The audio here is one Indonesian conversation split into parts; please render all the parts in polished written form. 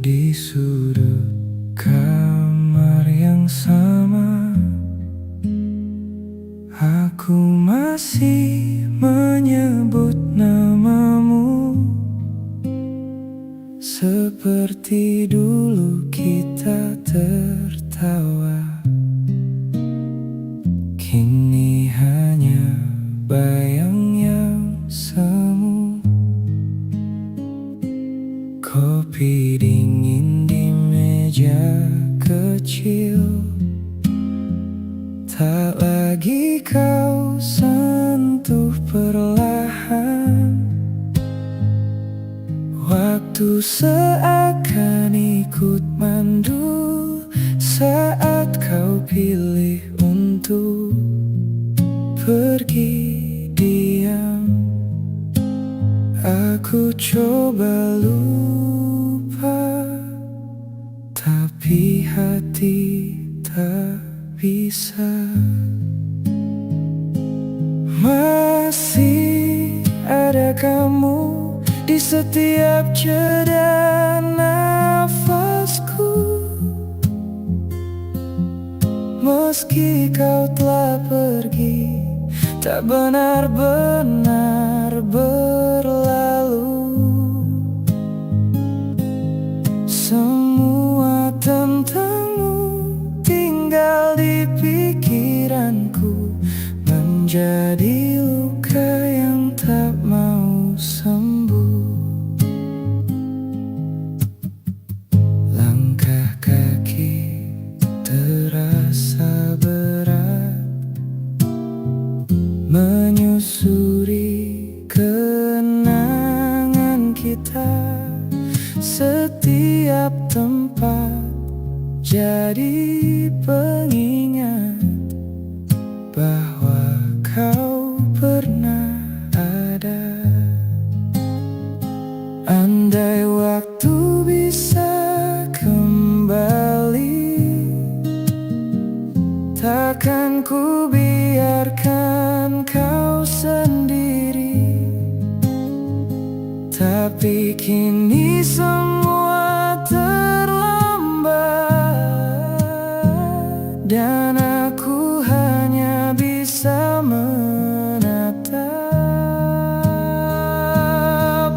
Di sudut kamar yang sama, aku masih menyebut namamu. Seperti dulu kita tertawa, kini hanya bayang yang semu. Kopi dingin di meja kecil, tak lagi kau sentuh perlahan. Waktu seakan ikut mandu saat kau pilih untuk pergi diam. Aku coba lupa, tapi hati tak bisa. Masih ada kamu di setiap jeda nafasku. Meski kau telah pergi, tak benar-benar berlalu. Semua tentangmu tinggal di pikiranku, menjadi luka yang tak mau sembuh. Langkah kaki terasa berat, menyusuri kenangan kita. Setiap tempat jadi pengingat bahwa kau pernah ada. Andai waktu bisa kembali, takkan ku biarkan kau sendiri. Tapi kini semua terlambat, dan aku hanya bisa menatap.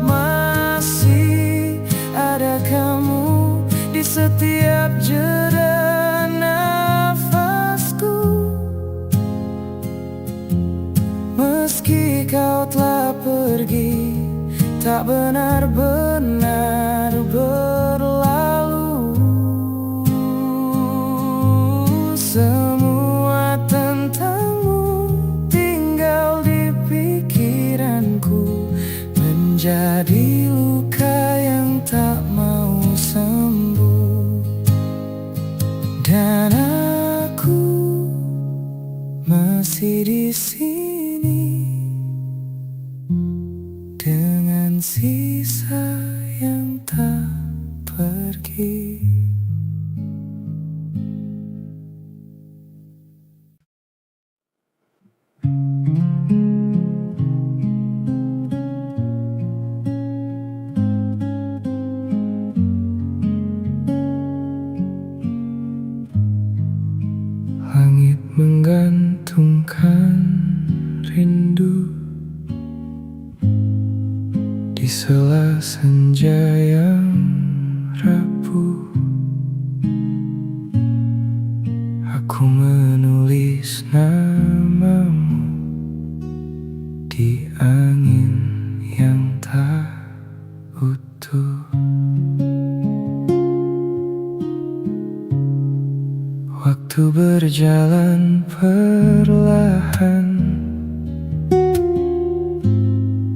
Masih ada kamu di setiap jeda nafasku. Meski kau telah pergi, tak benar-benar berlalu. Semua tentangmu tinggal di pikiranku, menjadi luka yang tak mau sembuh. Dan aku masih di sini dengan sisa yang tak pergi. Langit menggantungkan rindu di sela senja yang rapuh. Aku menulis namamu di angin yang tak utuh. Waktu berjalan perlahan,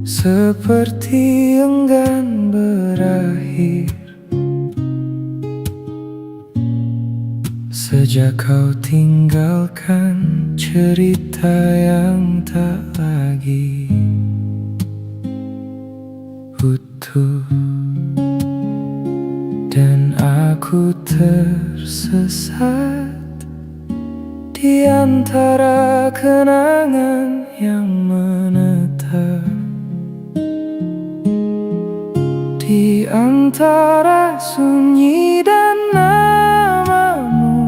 seperti enggan berakhir. Sejak kau tinggalkan cerita yang tak lagi utuh, dan aku tersesat di antara kenangan yang menetap di antara sunyi dan namamu.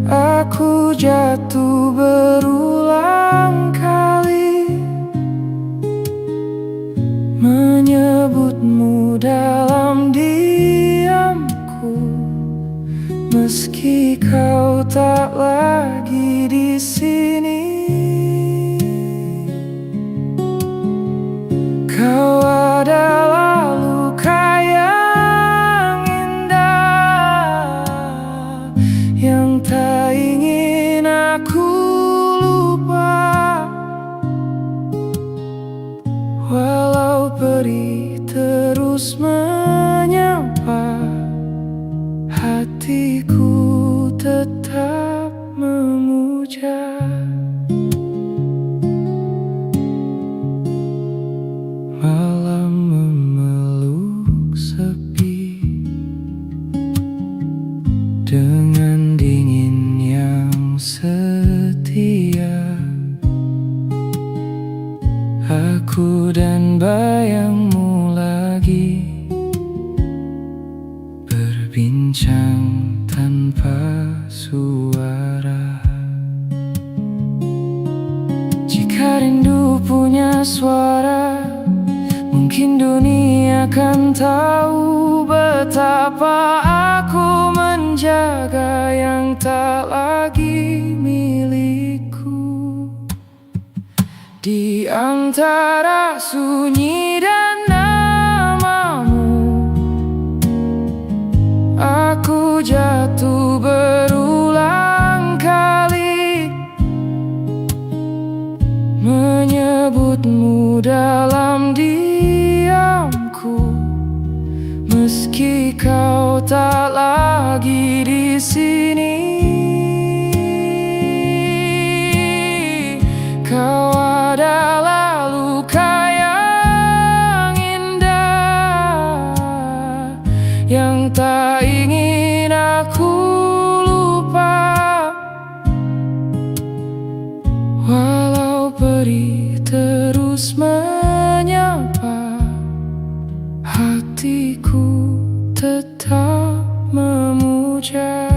Aku jatuh berulang kali, menyebutmu dalam diamku, meski kau tak lagi di sini. Kau adalah luka yang indah, yang tak ingin aku lupa. Walau perih terus menyapa, hatiku tetap memuja. Malam memeluk sepi dengan dingin yang setia. Aku dan bayangmu lagi berbincang tanpa suara. Jika rindu punya suara, mungkin dunia akan tahu betapa aku menjaga yang tak lagi milikku. Di antara sunyi dan namamu, aku jatuh berulang kali, menyebutmu dalam diamku, meski kau tak lagi di sini. Kau adalah luka yang indah, yang tak ingin aku lupa. Walau perih terus menyapa, hatiku tetap memuja.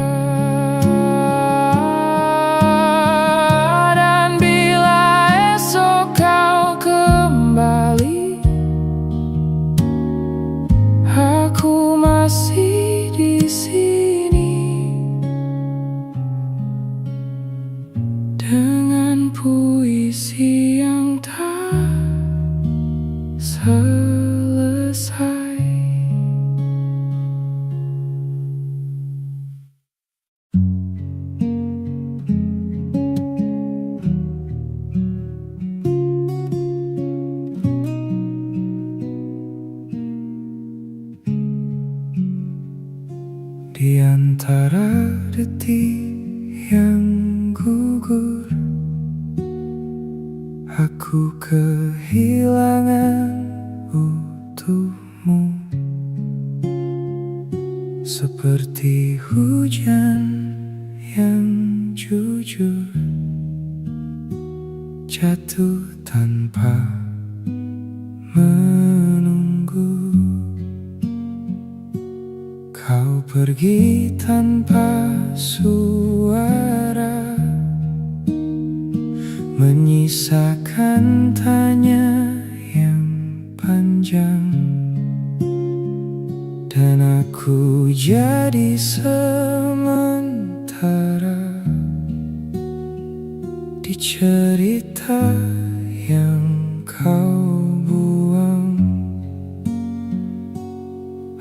Dan bila esok kau kembali, aku masih di sini dengan puisi yang tak selesai. Di antara detik yang gugur, aku kehilangan utuhmu, seperti hujan yang jujur jatuh tanpa menunggu. Kau pergi tanpa suara, menyisakan tanya yang panjang, dan aku jadi sementara di cerita yang kau buang.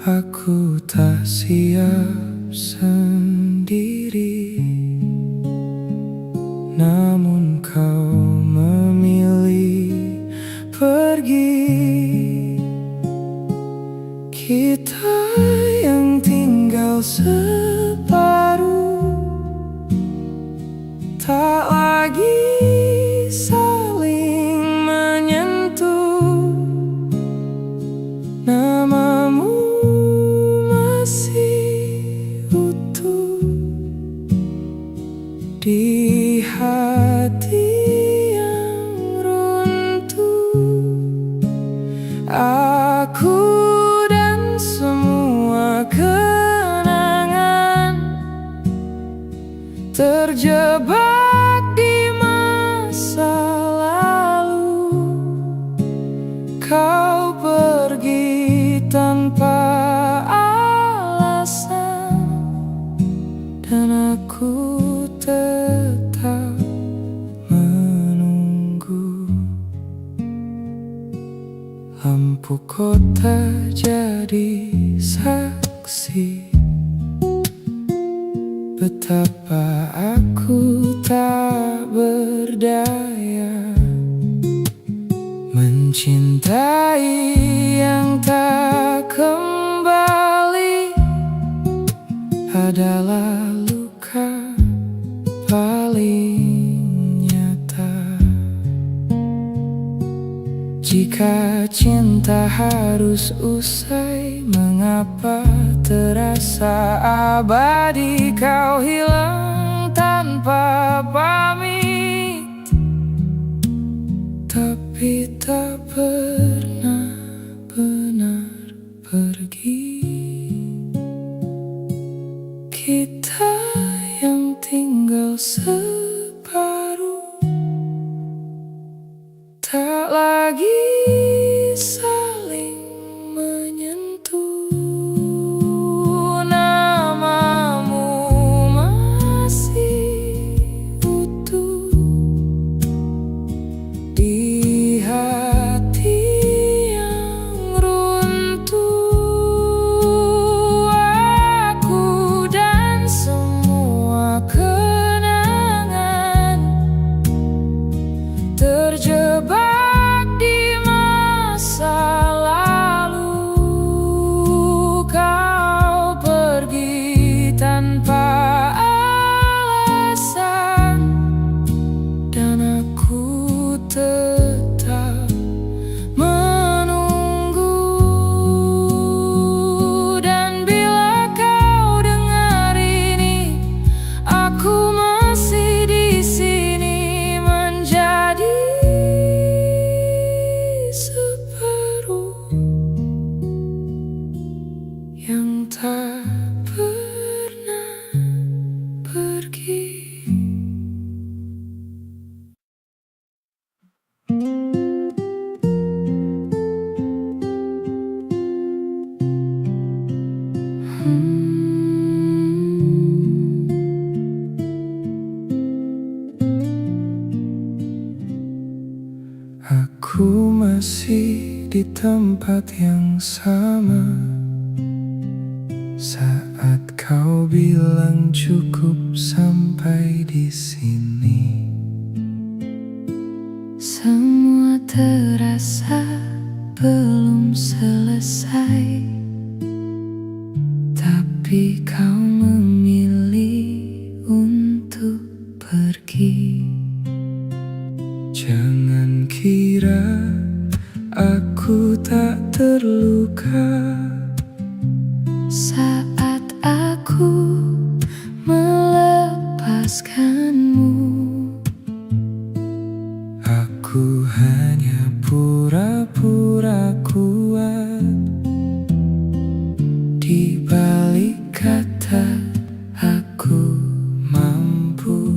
Aku tak siap sendiri, namun kau memilih pergi. Kita yang tinggal separuh, tak lagi saling menyentuh. Namamu masih utuh di hati yang runtuh. Aku jadi saksi betapa aku tak berdaya mencintai yang tak kembali adalah luka paling nyata. Jika cinta harus usai, mengapa terasa abadi? Kau hilang tanpa pamit, tapi tak pernah benar pergi. Kita yang tinggal separuh, tak lagi saling menyentuh. Namamu masih utuh di hati yang runtuh. Aku dan semua kenangan terjebak tetap menunggu. Dan bila kau dengar ini, aku masih di sini menjadi separuh yang tak pernah pergi. Aku masih di tempat yang sama saat kau bilang cukup sampai di sini. Semua terasa belum selesai, tapi kau memilih untuk pergi. Jangan kira aku tak terluka saat aku melepaskanmu. Aku hanya pura-pura kuat di balik kata aku mampu.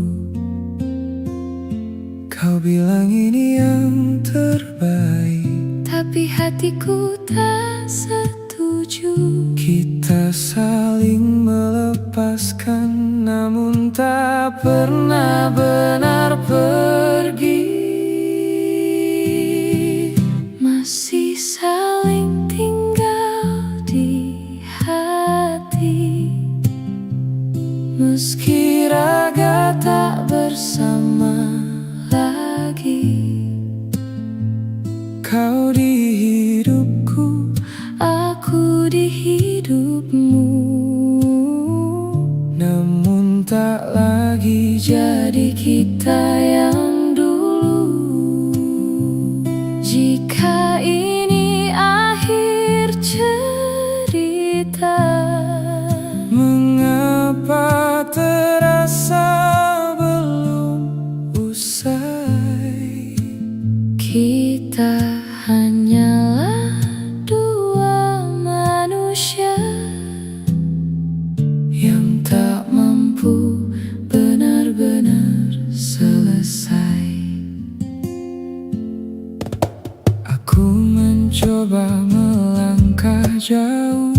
Kau bilang ini yang terbaik, tapi hatiku tak setuju. Kita saling melepaskan, namun tak pernah benar pergi. Masih saling tinggal di hati, meski raga tak bersama lagi. Kau di hidupku, aku di hidupmu, namun tak lagi jadi kita yang dulu. Jika ini akhir cerita, mengapa terasa belum usai? Kita hanyalah dua manusia yang tak mampu benar-benar selesai. Aku mencoba melangkah jauh,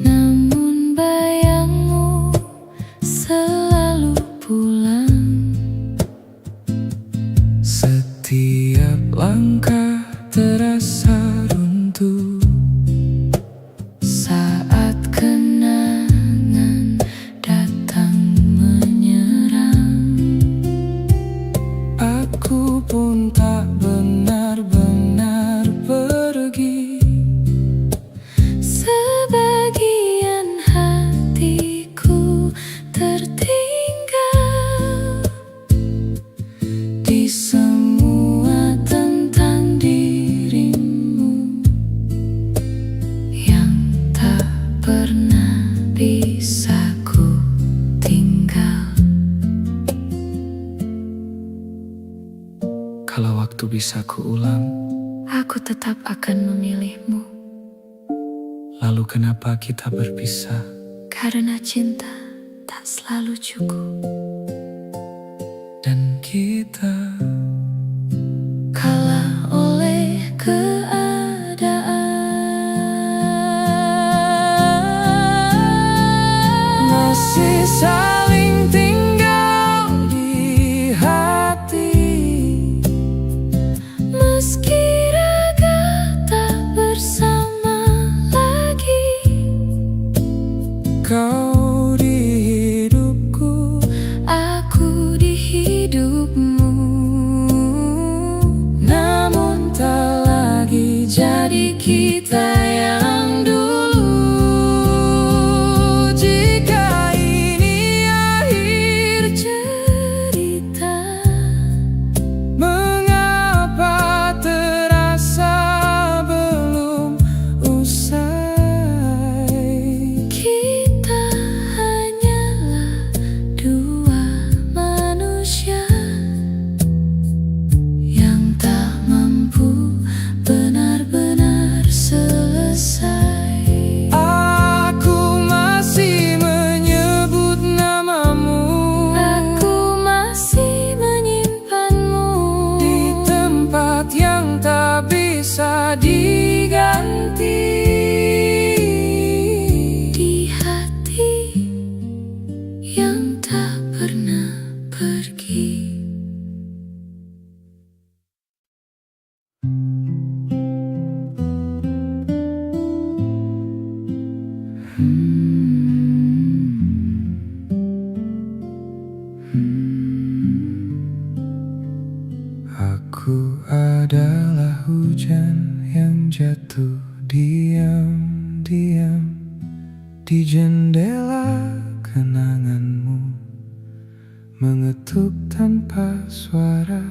namun bayangmu selalu pulang. Setiap langkah terasa runtuh. bisa kuulang, aku tetap akan memilihmu. lalu kenapa kita berpisah? Karena cinta tak selalu cukup. Dan kita Kalah oleh keadaan, masih saling tinggal di hati. meski raga tak bersama lagi. Kau di hidupku, Aku di hidupmu, namun tak lagi jadi kita yang dulu. Jika ini akhir cerita, mengapa terasa belum usai? kita hanyalah dua manusia yang tak mampu benar-benar selesai. Aku masih menyebut namamu, Aku masih menyimpanmu di tempat yang tak bisa diganti. di hati yang tak pernah pergi. Aku adalah hujan yang jatuh diam-diam di jendela kenanganmu, mengetuk tanpa suara,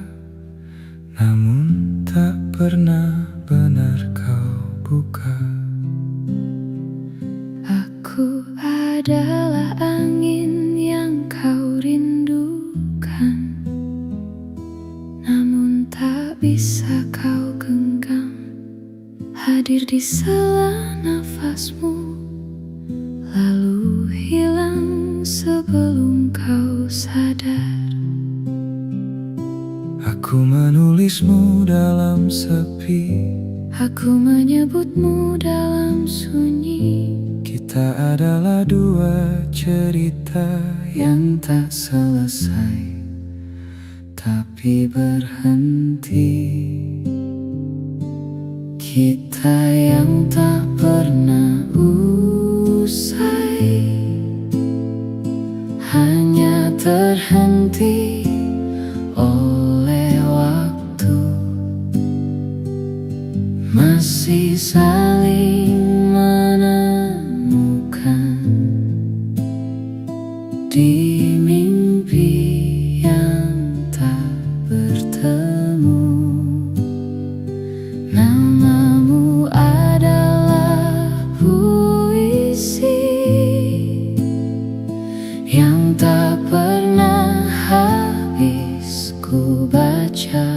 namun tak pernah benar kau buka. Aku adalah angin yang kau rindukan, namun tak bisa kau genggam. Hadir di sela nafasmu, lalu hilang sebelum kau sadar. Aku menulismu dalam sepi, Aku menyebutmu dalam sunyi. kita adalah dua cerita yang tak selesai, tapi berhenti. Kita yang tak pernah usai, hanya terhenti oleh waktu. Masih saling menemukan di mimpi yang tak bertemu. Namamu adalah puisi yang tak pernah habis ku baca.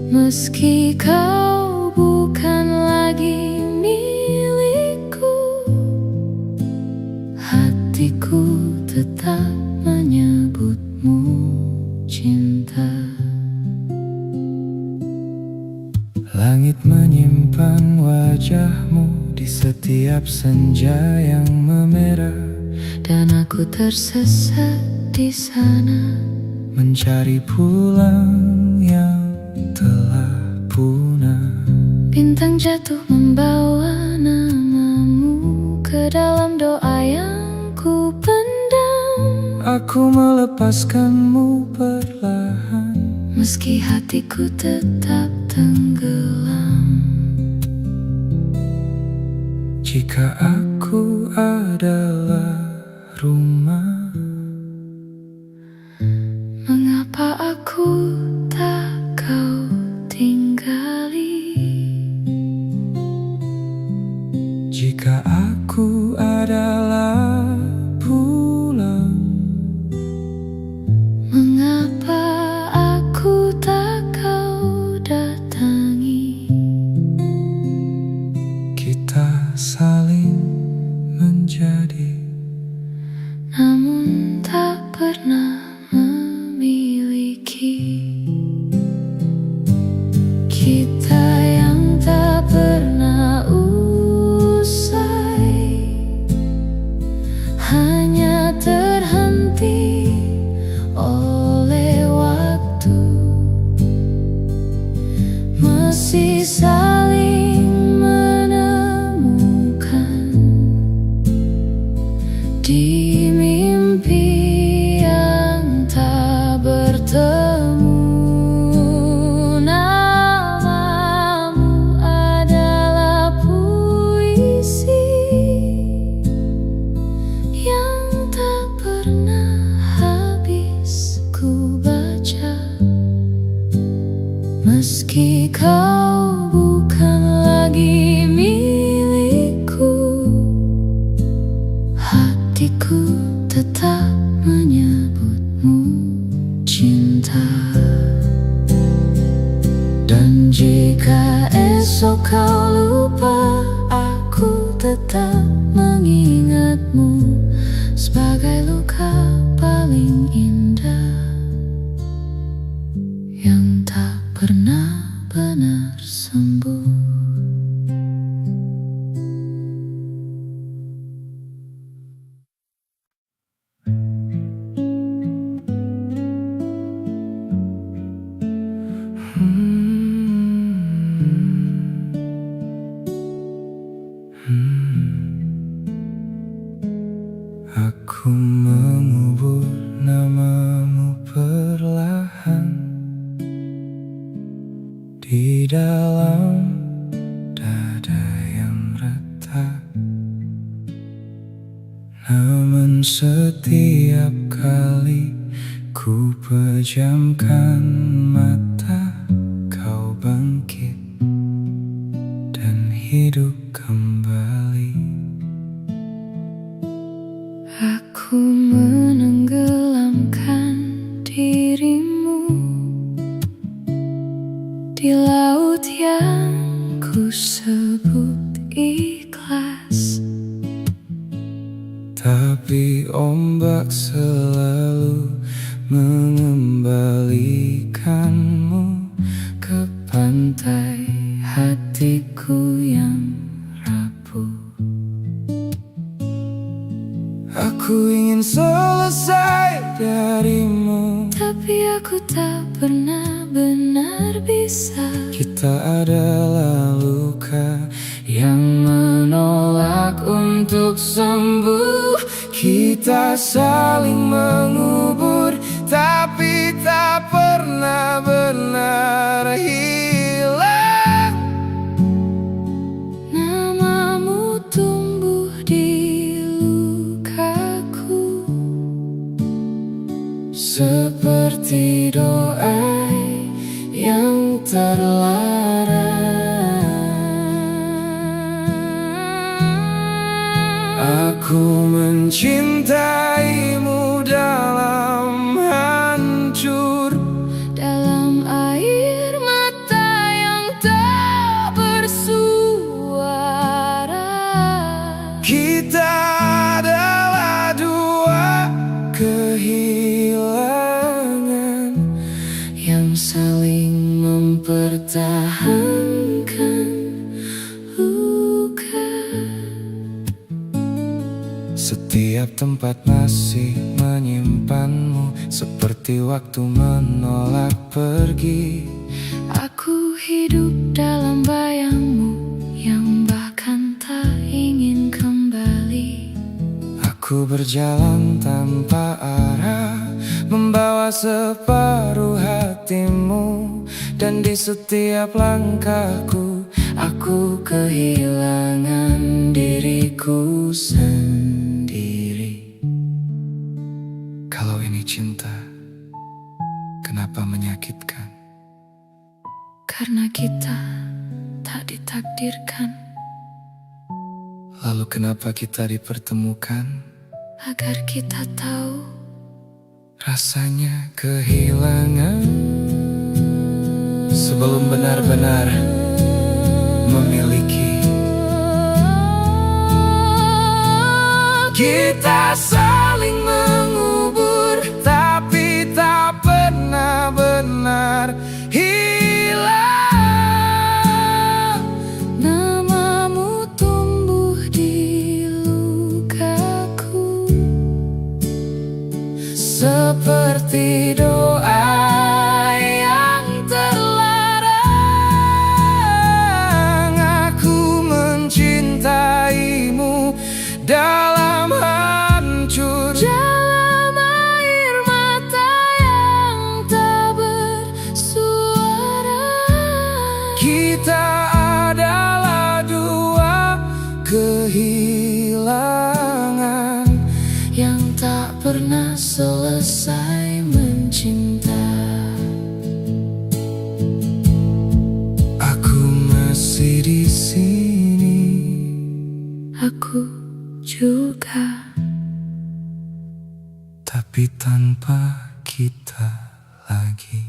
Meski kau bukan lagi milikku, hatiku tetap menyebutmu cinta. Langit menyimpan wajahmu di setiap senja yang memerah, Dan aku tersesat di sana, mencari pulang yang telah punah. bintang jatuh membawa namamu ke dalam doa yang ku pendam. Aku melepaskanmu perlahan, Meski hatiku tetap tenggelam. jika aku adalah rumah, Mengapa aku tak kau tinggali? jika aku adalah pulang, Mengapa aku tak kau saling menjadi, namun tak pernah memiliki. Kita yang tak pernah usai, hanya terhenti oleh waktu, masih saling menemukan di mimpi yang tak bertemu. Namamu adalah puisi yang tak pernah habis ku baca. Meski kau bukan lagi milikku, hatiku tetap menyebutmu cinta. Dan jika esok kau lupa, aku tetap mengingatmu sebagai luka paling indah yang tak pernah benar sembuh. Aku mengubur namamu perlahan di dalam dada yang retak. Namun setiap kali ku pejamkan mata, kau bangkit dan hidup kembali. Aku menenggelamkan dirimu di laut yang ku sebut ikhlas, tapi ombak selalu mengembalikanmu ke pantai hatiku yang rapuh. Aku ingin selesai darimu, Tapi aku tak pernah benar bisa. kita adalah luka yang menolak untuk sembuh. Kita saling mengubur, tapi tak pernah benar hilang. Namamu tumbuh di lukaku Seperti doa yang terlarang. Aku mencintaimu dalam hancur, dalam air mata yang tak bersuara. kita adalah dua kehilangan Yang saling mempertahankan luka. Setiap tempat masih menyimpanmu, seperti waktu menolak pergi. Aku hidup dalam bayangmu yang bahkan tak ingin kembali. Aku berjalan tanpa arah, membawa separuh hatimu. Dan di setiap langkahku, aku kehilangan diriku sendiri. Kalau ini cinta, kenapa menyakitkan? Karena kita tak ditakdirkan. Lalu kenapa kita dipertemukan? Agar kita tahu Rasanya kehilangan sebelum benar-benar memiliki. Kita saling mengubur, tapi tak pernah benar hilang. Namamu tumbuh di lukaku, seperti doa yang terlarang. Aku mencintaimu dalam hancur, dalam air mata yang tak bersuara. kita adalah dua kehilangan yang tak pernah selesai mencinta. Aku masih di sini, Aku juga, tapi tanpa kita lagi.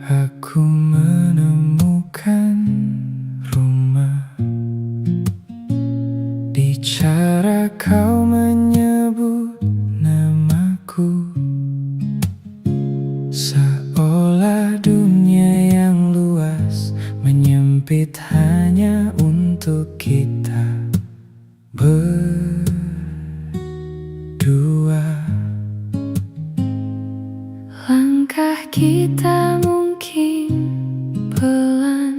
Aku menemukan rumah di cara kau menyebut namaku, seolah dunia yang luas menyempit hanya untuk kita berdua. langkah kita mungkin pelan,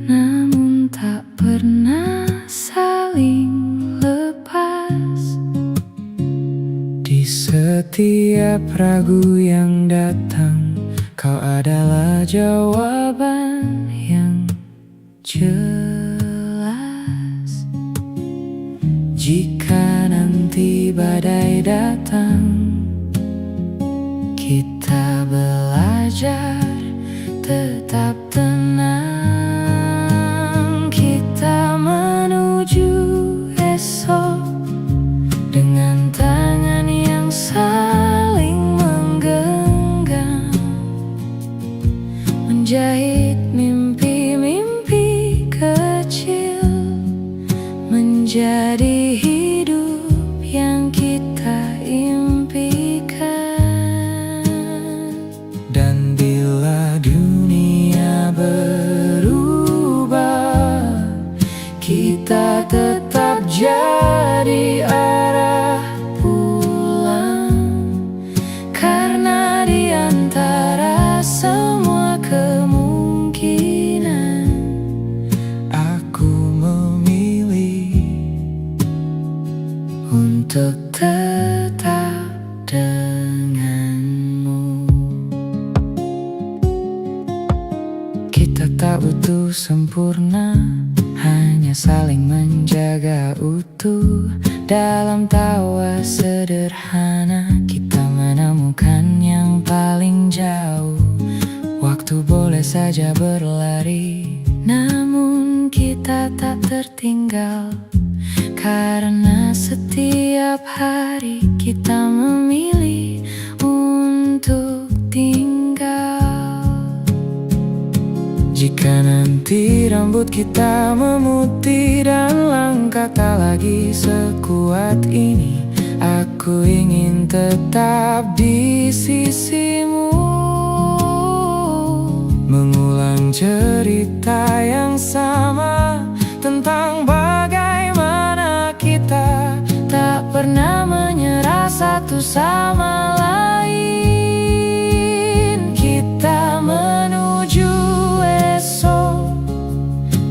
namun tak pernah saling lepas. Di setiap ragu yang datang, kau adalah jawaban yang jelas. Jika nanti badai datang, kita belajar tetap tenang. Kita menuju esok dengan tangan yang saling menggenggam, menjahit mimpi-mimpi kecil menjadi hidup yang kita impikan. Dan bila dunia berubah, kita tetap jadi arah pulang. Karena di antara semua kemungkinan, aku memilih untuk tetap denganmu. Kita tak butuh sempurna, hanya saling menjaga utuh. Dalam tawa sederhana, kita menemukan yang paling jauh. Waktu boleh saja berlari, namun kita tak tertinggal. Karena setiap hari kita memilih untuk tinggal. Jika nanti rambut kita memutih dan langkah tak lagi sekuat ini, aku ingin tetap di sisimu, mengulang cerita yang sama tentang bagaimana kita tak pernah menyerah satu sama lain. Kita menuju esok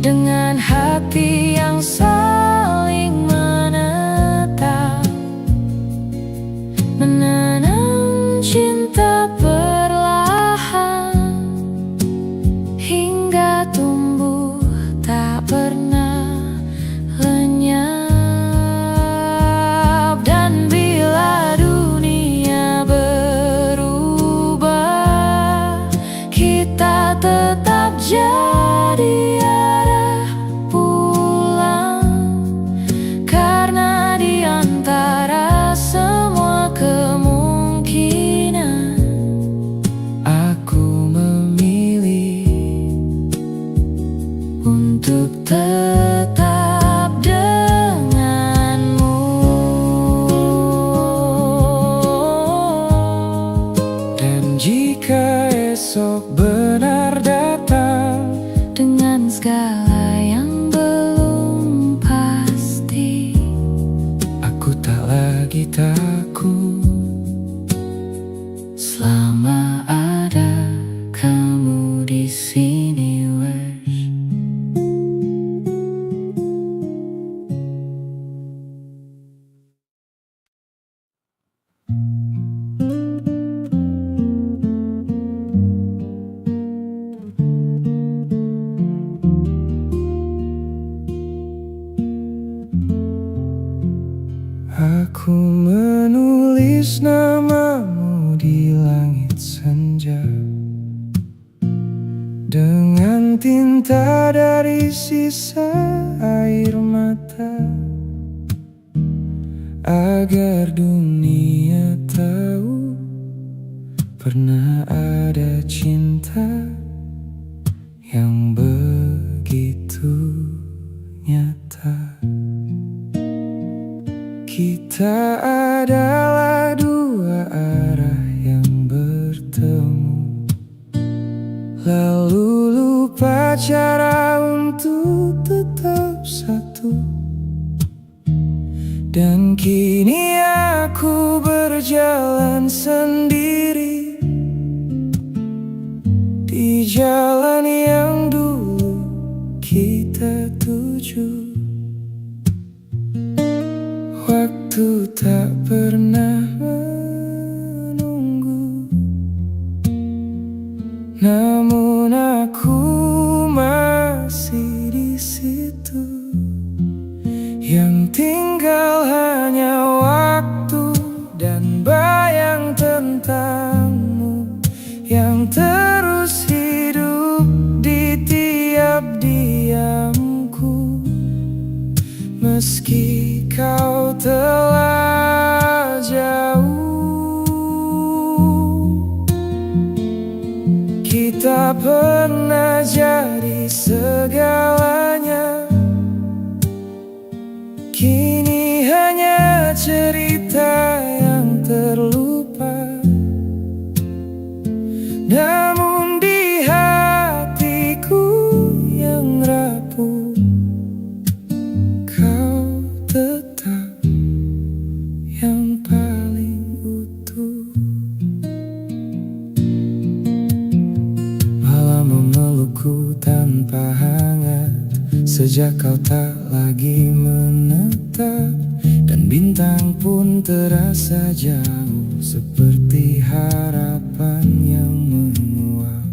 dengan hati yang saling menetap, menanam cinta perlahan hingga tumbuh tak pernah lenyap. Dan bila dunia esok benar datang dengan segala yang belum pasti. Aku tak lagi takut selama ada kamu di sini, wes. Aku menulis namamu di langit senja dengan tinta dari sisa air mata, agar dunia tahu pernah ada cinta yang begitu nyata. Kita adalah dua arah yang bertemu, lalu lupa cara untuk tetap satu. Dan kini aku berjalan sendiri di jalan yang dulu kita tuju. Waktu tak pernah menunggu, namun aku masih di situ. Yang tinggal hanya waktu dan bayang tentangmu yang terus hidup di tiap diamku. Meski kau telah jauh, kita pernah jadi segalanya. Kini hanya cerita yang terlupa, namun di hatiku yang rapuh kau tetap yang paling utuh. Malam memelukku tanpa hangat sejak kau tak lagi menetap, dan bintang pun terasa jauh seperti harapan yang menguap.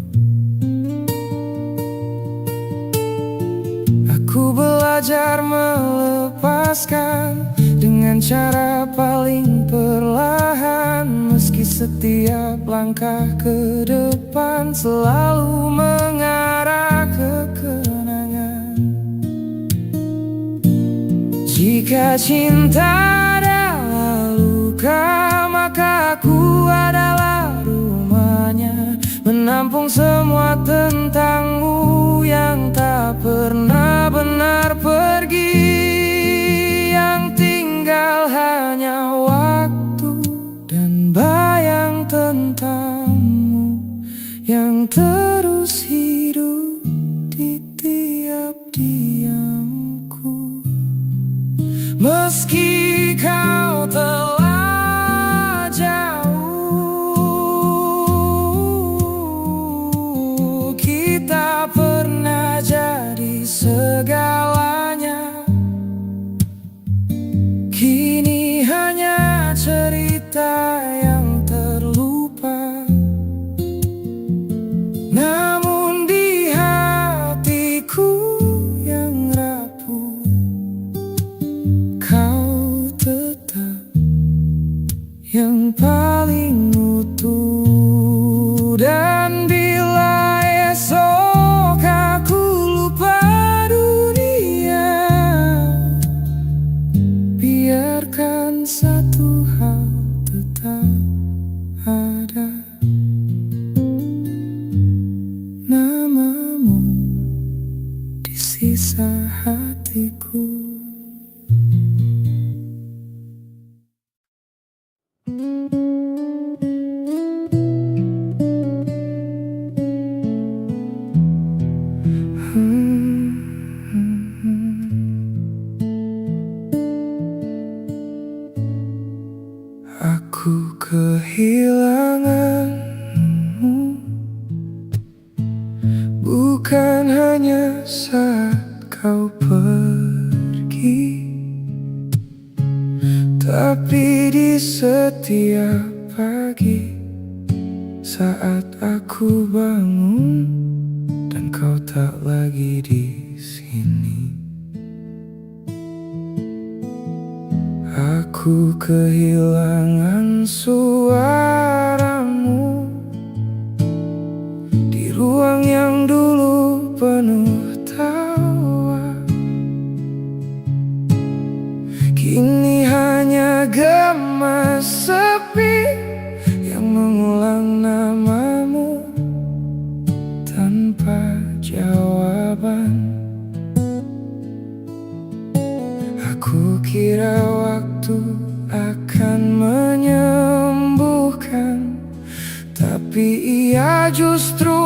Aku belajar melepaskan dengan cara paling perlahan, meski setiap langkah ke depan selalu mengarah ke kenangan. Jika cinta adalah luka, maka aku adalah rumahnya, menampung semua tentangmu yang tak pernah benar pergi. Yang tinggal hanya waktu dan bayang tentangmu yang terus hidup di tiap diamku. Meski kau telah jauh, kita pernah jadi segalanya. Kini hanya cerita yang terlupa, namun di hatiku yang rapuh kau tetap yang paling utuh. Dan bila esok aku lupa dunia, biarkan satu hal tetap ada, namamu di sisa hatiku. kehilanganmu bukan hanya saat kau pergi, tapi di setiap pagi saat aku bangun dan kau tak lagi di sini. Aku kehilangan suaramu di ruang yang dulu penuh tawa. Kini hanya gema sepi yang mengulang namamu tanpa jawaban. Aku kira waktu akan menyembuhkan, tapi ia justru